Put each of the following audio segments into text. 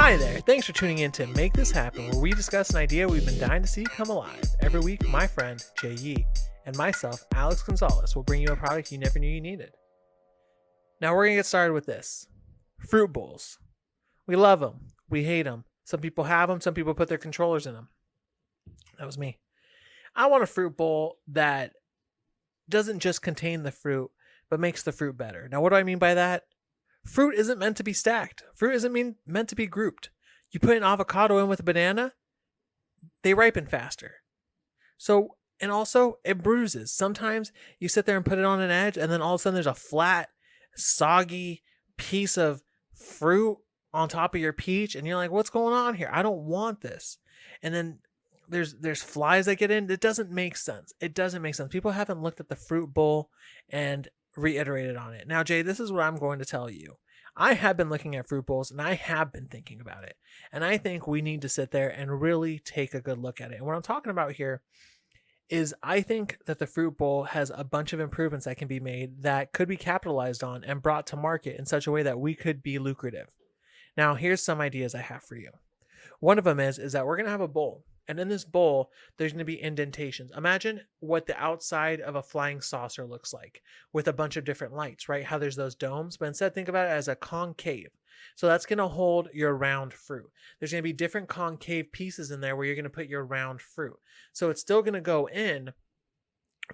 Hi there, thanks for tuning in to Make This Happen, where we discuss an idea we've been dying to see come alive. Every week, my friend, Jay Yee, and myself, Alex Gonzalez, will bring you a product you never knew you needed. Now, we're going to get started with this. Fruit bowls. We love them. We hate them. Some people have them. Some people put their controllers in them. That was me. I want a fruit bowl that doesn't just contain the fruit, but makes the fruit better. Now, what do I mean by that? Fruit isn't meant to be stacked. Fruit isn't meant to be grouped. You put an avocado in with a banana, they ripen faster. So, and also it bruises. Sometimes you sit there and put it on an edge, and then all of a sudden there's a flat, soggy piece of fruit on top of your peach, and you're like, what's going on here? I don't want this. And then there's flies that get in. It doesn't make sense. It doesn't make sense. People haven't looked at the fruit bowl and reiterated on it. Now, Jay, this is what I'm going to tell you. I have been looking at fruit bowls and I have been thinking about it. And I think we need to sit there and really take a good look at it. And what I'm talking about here is I think that the fruit bowl has a bunch of improvements that can be made that could be capitalized on and brought to market in such a way that we could be lucrative. Now, here's some ideas I have for you. One of them is that we're going to have a bowl. And in this bowl, there's going to be indentations. Imagine what the outside of a flying saucer looks like with a bunch of different lights, right? How there's those domes, but instead think about it as a concave. So that's going to hold your round fruit. There's going to be different concave pieces in there where you're going to put your round fruit. So it's still going to go in,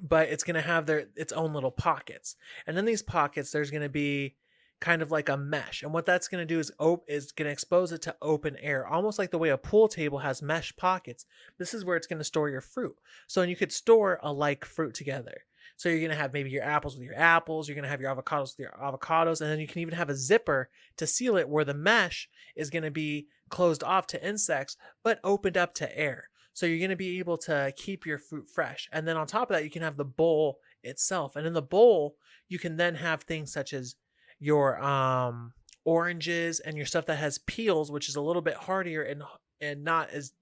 but it's going to have its own little pockets. And in these pockets, there's going to be kind of like a mesh. And what that's going to do is going to expose it to open air, almost like the way a pool table has mesh pockets. This is where it's going to store your fruit. So you could store a like fruit together. So you're going to have maybe your apples with your apples. You're going to have your avocados with your avocados. And then you can even have a zipper to seal it where the mesh is going to be closed off to insects, but opened up to air. So you're going to be able to keep your fruit fresh. And then on top of that, you can have the bowl itself. And in the bowl, you can then have things such as your oranges and your stuff that has peels, which is a little bit hardier and not as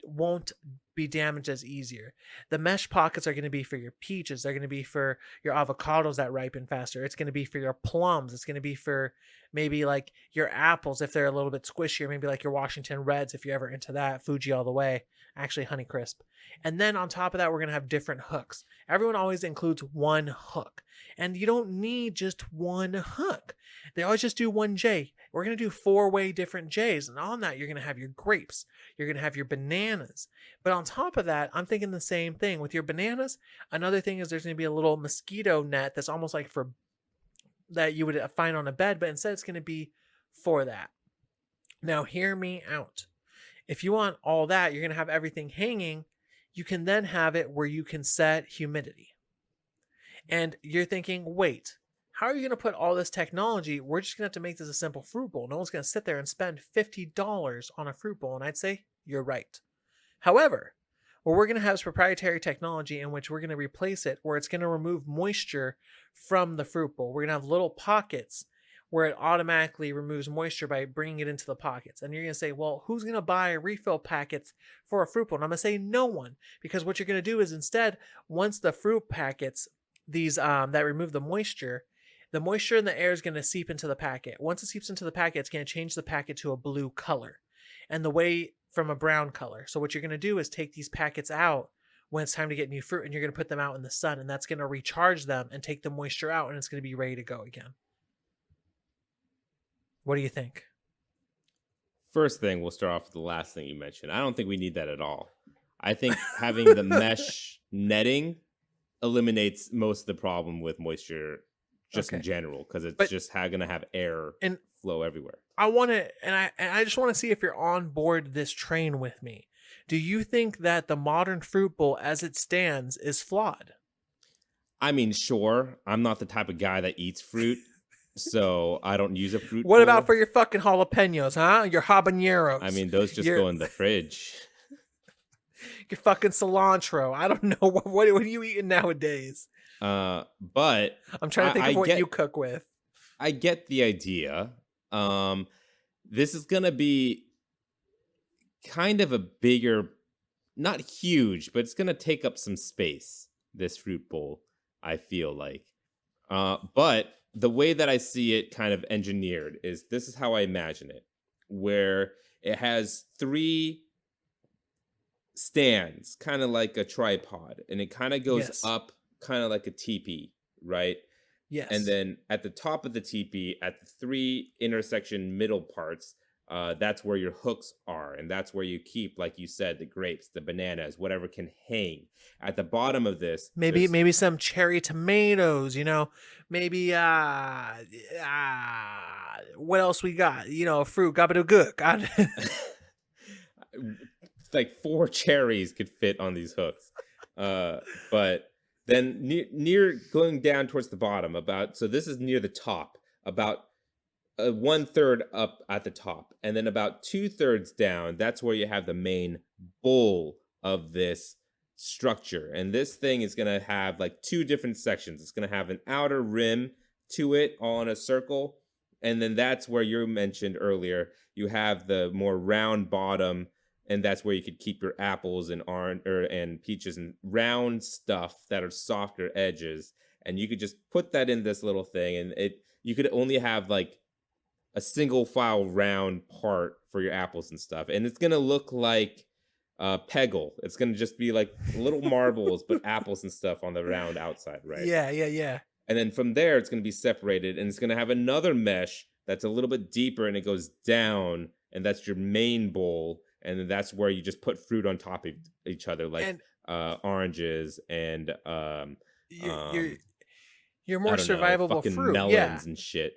won't be damaged as easier. The mesh pockets are going to be for your peaches. They're going to be for your avocados that ripen faster. It's going to be for your plums. It's going to be for maybe like your apples if they're a little bit squishier, maybe like your Washington Reds if you're ever into that, Fuji all the way, actually Honeycrisp. And then on top of that, we're going to have different hooks. Everyone always includes one hook. And you don't need just one hook. They always just do one J. We're going to do 4-way different J's. And on that, you're going to have your grapes. You're going to have your bananas. But on top of that, I'm thinking the same thing. With your bananas, another thing is there's going to be a little mosquito net that's almost like for that you would find on a bed, but instead it's going to be for that. Now, hear me out. If you want all that, you're going to have everything hanging. You can then have it where you can set humidity. And you're thinking, wait, how are you going to put all this technology? We're just going to have to make this a simple fruit bowl. No one's going to sit there and spend $50 on a fruit bowl. And I'd say, you're right. However, what we're going to have is proprietary technology in which we're going to replace it where it's going to remove moisture from the fruit bowl. We're going to have little pockets where it automatically removes moisture by bringing it into the pockets. And you're going to say, well, who's going to buy refill packets for a fruit bowl? And I'm going to say no one, because what you're going to do is instead, once the fruit packets, these that remove the moisture in the air is going to seep into the packet. Once it seeps into the packet, it's going to change the packet to a blue color and the way from a brown color. So what you're going to do is take these packets out when it's time to get new fruit, and you're going to put them out in the sun, and that's going to recharge them and take the moisture out, and it's going to be ready to go again. What do you think? First thing, we'll start off with the last thing you mentioned. I don't think we need that at all. I think having the mesh netting eliminates most of the problem with moisture in general, because it's just going to have air and flow everywhere. I want to, and I just want to see if you're on board this train with me. Do you think that the modern fruit bowl as it stands is flawed? I mean, sure. I'm not the type of guy that eats fruit, so I don't use a fruit What bowl. about for your fucking jalapenos, huh? Your habaneros. I mean, those just go in the fridge. Your fucking cilantro. I don't know. What are you eating nowadays? But I'm trying to think of what you cook with. I get the idea. This is going to be kind of a bigger, not huge, but it's going to take up some space, this fruit bowl, I feel like. But the way that I see it kind of engineered is this is how I imagine it. where it has three stands, kind of like a tripod, and it kind of goes Yes. up, kind of like a teepee, right? And Yes. then at the top of the teepee, at the three intersection middle parts, that's where your hooks are, and that's where you keep, like you said, the grapes, the bananas, whatever can hang. At the bottom of this, Maybe there's some cherry tomatoes, maybe what else we got? Fruit, gabadook. like four cherries could fit on these hooks. But then near going down towards the bottom, so this is near the top, about 1/3 up at the top, and then about 2/3 down, that's where you have the main bowl of this structure. And this thing is going to have like two different sections. It's going to have an outer rim to it, all in a circle. And then that's where you mentioned earlier, you have the more round bottom, and that's where you could keep your apples and orange and peaches and round stuff that are softer edges. And you could just put that in this little thing, and you could only have like a single file round part for your apples and stuff. And it's gonna look like Peggle. It's gonna just be like little marbles, but apples and stuff on the round outside, right? Yeah. And then from there, it's gonna be separated, and it's gonna have another mesh that's a little bit deeper, and it goes down, and that's your main bowl. And then that's where you just put fruit on top of each other, like And oranges and you're you're I more don't know, survivable fucking fruit. melons Yeah. and shit.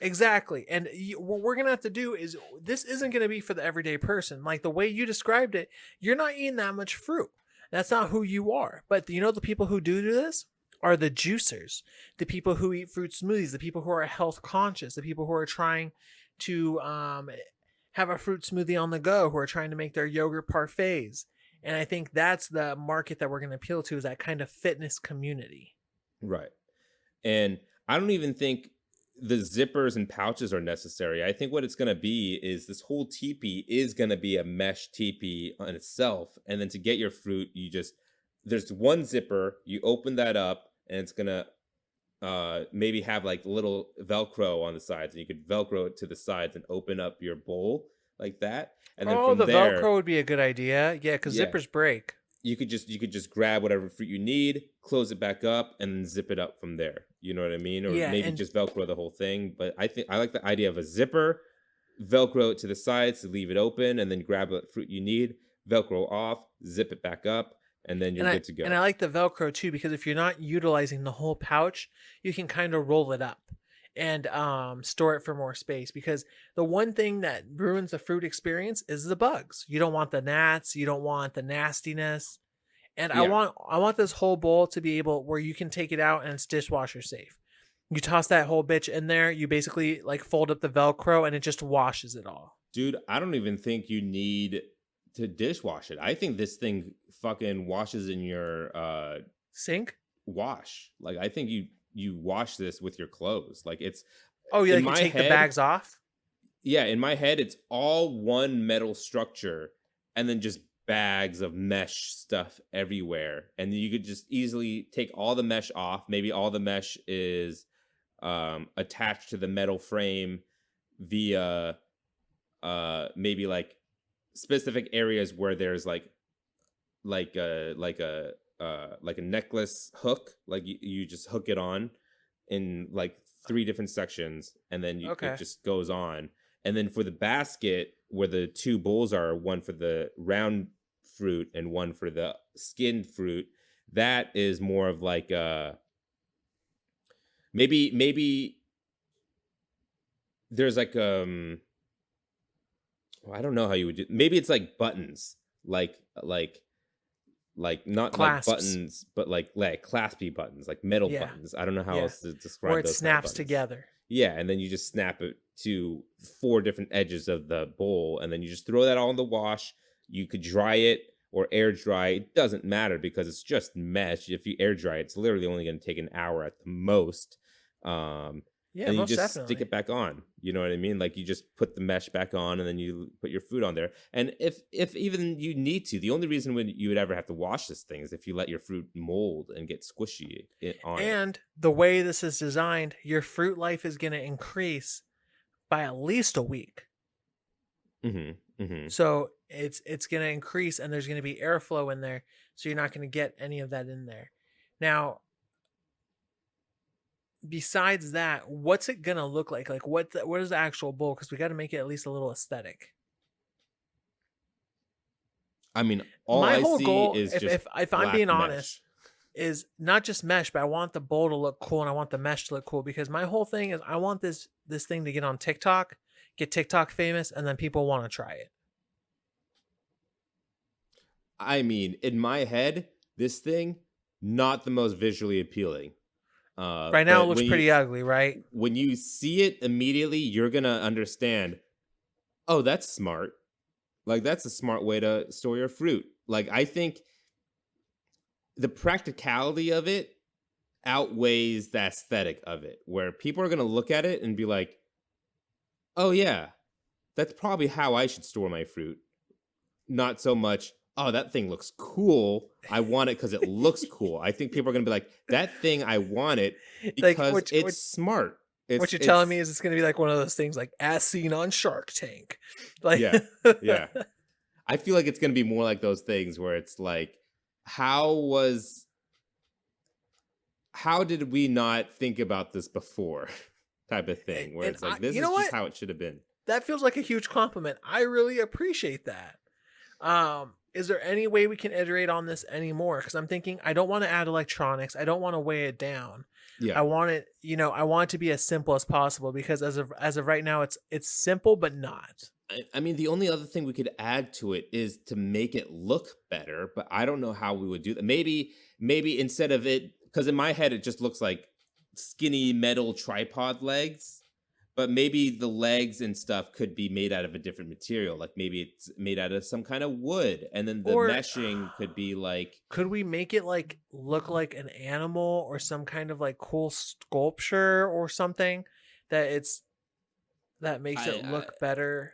Exactly. And what we're going to have to do is, this isn't going to be for the everyday person. Like the way you described it, you're not eating that much fruit. That's not who you are. But the people who do this are the juicers, the people who eat fruit smoothies, the people who are health conscious, the people who are trying to have a fruit smoothie on the go, who are trying to make their yogurt parfaits. And I think that's the market that we're going to appeal to, is that kind of fitness community. Right. And I don't even think the zippers and pouches are necessary. I think what it's going to be is this whole teepee is going to be a mesh teepee on itself. And then to get your fruit, there's one zipper, you open that up, and it's going to maybe have like little Velcro on the sides, and you could Velcro it to the sides and open up your bowl like that. And then from The there, Velcro would be a good idea. Yeah, because yeah, zippers break. you could just grab whatever fruit you need, close it back up, and then zip it up from there. You know what I mean? Or Yeah, maybe and just Velcro the whole thing. But I like the idea of a zipper, Velcro it to the sides to leave it open, and then grab the fruit you need, Velcro off, zip it back up, and then you're good to go. And I like the Velcro too, because if you're not utilizing the whole pouch, you can kind of roll it up and store it for more space. Because the one thing that ruins the fruit experience is the bugs. You don't want the gnats, you don't want the nastiness. And I Yeah. want this whole bowl to be able where you can take it out and it's dishwasher safe. You toss that whole bitch in there, you basically like fold up the Velcro and it just washes it all. Dude, I don't even think you need to dishwash it. I think this thing fucking washes in your Sink? wash. Like I think you wash this with your clothes. Like it's Oh, yeah, in you my take the head, bags off? yeah, in my head, it's all one metal structure and then just bags of mesh stuff everywhere. And you could just easily take all the mesh off. Maybe all the mesh is attached to the metal frame via maybe like specific areas where there's like a necklace hook. Like you just hook it on in like 3 different sections, and then Okay. it just goes on. And then for the basket, where the 2 bowls are, one for the round fruit and one for the skinned fruit, that is more of like maybe there's like I don't know how you would do. Maybe it's like buttons, like not Clasps. like buttons, but like claspy buttons, like metal Yeah. buttons. I don't know how Yeah. else to describe Where it those kind of snaps buttons. together. Yeah, and then you just snap it to 4 different edges of the bowl, and then you just throw that all in the wash. You could dry it or air dry. It doesn't matter because it's just mesh. If you air dry it, it's literally only going to take an hour at the most. Yeah, And you most just definitely. stick it back on. You know what I mean? Like you just put the mesh back on, and then you put your fruit on there. And if even you need to, the only reason when you would ever have to wash this thing is if you let your fruit mold and get squishy on it. And the way this is designed, your fruit life is going to increase by at least a week. So it's going to increase, and there's going to be airflow in there, so you're not going to get any of that in there. Now, besides that, what's it going to look like? Like what is the actual bowl? Because we got to make it at least a little aesthetic. I mean, all My I whole see goal, is just if I'm black being mesh. honest, is not just mesh, but I want the bowl to look cool, and I want the mesh to look cool, because my whole thing is I want this thing to get on TikTok, get TikTok famous, and then people want to try it. I mean, in my head, this thing not the most visually appealing. Right now, but it looks when pretty you, ugly, right? when you see it immediately, you're gonna understand. Oh, that's smart. Like that's a smart way to store your fruit. Like I think the practicality of it outweighs the aesthetic of it, where people are gonna look at it and be like, "Oh yeah, that's probably how I should store my fruit." Not so much, "Oh, that thing looks cool. I want it because it looks cool." I think people are gonna be like, "That thing, I want it Like because it's smart." what you're telling me is it's going to be like one of those things like as seen on Shark Tank. Like, Yeah, yeah. I feel like it's gonna be more like those things where it's like, how did we not think about this before? Type of thing where And it's like, this you is know just what? how it should have been. That feels like a huge compliment. I really appreciate that. Is there any way we can iterate on this anymore? Because I'm thinking I don't want to add electronics. I don't want to weigh it down. Yeah. I want it, I want it to be as simple as possible, because as of right now, it's simple but not. I mean, the only other thing we could add to it is to make it look better, but I don't know how we would do that. Maybe instead of it, because in my head it just looks like skinny metal tripod legs, but maybe the legs and stuff could be made out of a different material. Like maybe it's made out of some kind of wood, and then the Or meshing could be like, could we make it like look like an animal or some kind of like cool sculpture or something that makes it look better?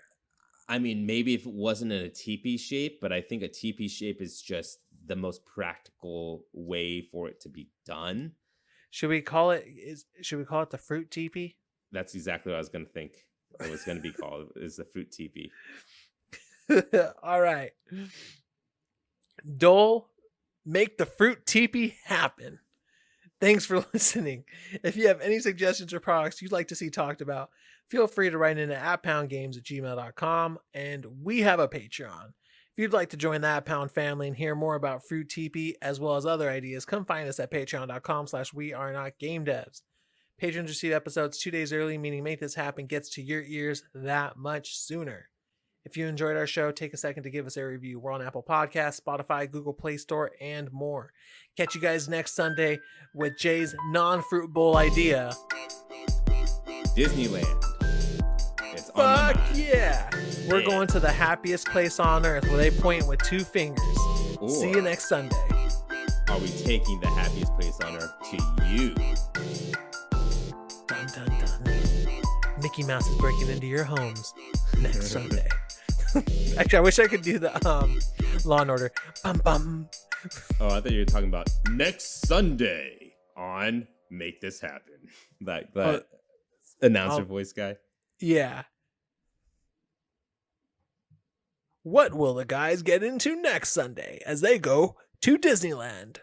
I mean, maybe if it wasn't in a teepee shape, but I think a teepee shape is just the most practical way for it to be done. Should we call it the fruit teepee? That's exactly what I was going to think it was going to be called, is the fruit teepee. All right. Dole, make the fruit teepee happen. Thanks for listening. If you have any suggestions or products you'd like to see talked about, feel free to write in at @poundgames@gmail.com, and we have a Patreon. If you'd like to join the @Pound family and hear more about Fruit Teepee as well as other ideas, come find us at patreon.com/wearenotgamedevs. Patrons receive episodes 2 days early, meaning Make This Happen gets to your ears that much sooner. If you enjoyed our show, take a second to give us a review. We're on Apple Podcasts, Spotify, Google Play Store, and more. Catch you guys next Sunday with Jay's non-fruit bowl idea. Disneyland. It's on my Fuck mind. yeah! We're Yeah. going to the happiest place on earth where they point with 2 fingers. Or See you next Sunday. are we taking the happiest place on earth to you? Dun dun dun. Mickey Mouse is breaking into your homes next Sunday. Actually, I wish I could do the Law and Order. Bum bum. Oh, I thought you were talking about next Sunday on Make This Happen. That announcer voice guy. Yeah. What will the guys get into next Sunday as they go to Disneyland?